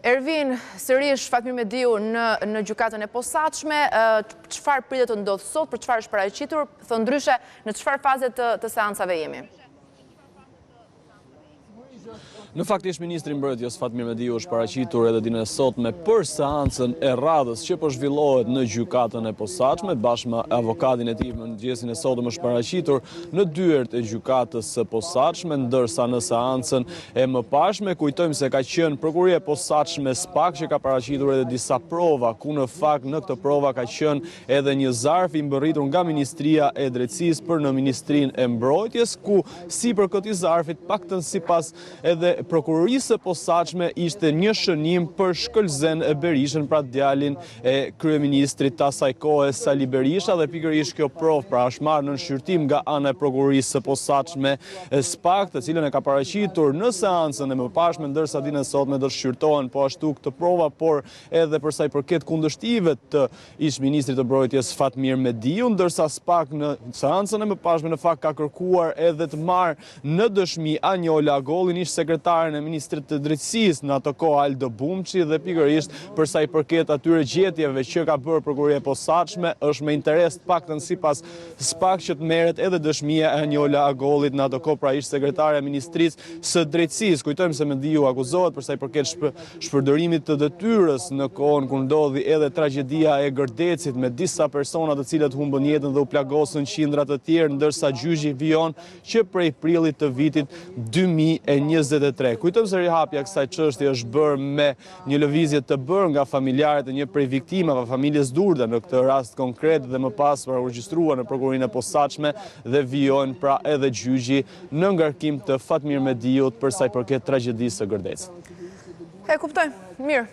Ervin, sërish Fatmir Mediu në gjykatën e posaçme, çfarë pritet të ndodhë sot, për çfarë është paraqitur, thënë ndryshe, në çfarë faze të seancave jemi? Në fakt ish ministri i Mbrojtjes Fatmir Mediu është paraqitur edhe ditën e sotme për seancën e radhës që po zhvillohet në gjykatën e posaçme, bashkë me avokatin e tij. Në mëngjesin e sotëm është paraqitur në dyert e gjykatës së posaçme, ndërsa në seancën e mëparshme kujtojmë se ka qenë prokuria e posaçme SPAK që ka paraqitur edhe disa prova, ku në fakt në këtë prova ka qenë edhe një zarf i mbërritur nga Ministria e Drejtësisë për në Ministrinë e Mbrojtjes, ku sipër këtij zarfit, paktën sipas edhe prokurorisë e posaçme, ishte një shënim për Shkëlzen Berishën, pra djalin e kryeministrit të asaj kohe Sali Berisha, dhe pikërisht kjo provë pra është marrë në shqyrtim nga ana e prokurorisë së posaçme SPAK, të cilën e ka paraqitur në seancën e mëparshme, ndërsa ditën e sotme do shqyrtohen po ashtu këtë prova, por edhe për sa i përket kundërshtive të ish ministrit të Mbrojtjes Fatmir Mediu, ndërsa SPAK në seancën e mëparshme në fakt ka kërkuar edhe të marrë në dëshmi Anjola Agollin, ish sekretaren e Ministrit të Drejtësisë në ato kohë Aldo Bumçi, dhe pikërisht për sa i përket atyre gjetjeve që ka bërë prokuria e posaçme, është me interes të paktën sipas SPAK që të merret edhe dëshmia e Anjola Agollit në ato kohë, pra ish sekretare e Ministrisë së Drejtësisë. Kujtojmë se Mediu akuzohet për sa i përket shpërdorimit të detyrës në kohën kur ndodhi edhe tragjedia e Gërdecit me disa persona të cilët humbën jetën dhe u plagosën qindra të tjerë, ndërsa gjyqi vijon që prej prillit të vitit 2023. Kujtojmë se rihapja kësaj çështje është bërë me një lëvizje të bërë nga familjarët e një prej viktimave, familjes Durda në këtë rast konkret, dhe më pas pra u regjistrua në prokurorinë e posaçme dhe vijojnë pra edhe gjyqi në ngarkim të Fatmir Mediut për sa i përket tragjedisë së Gërdecit. E kuptoj, mirë.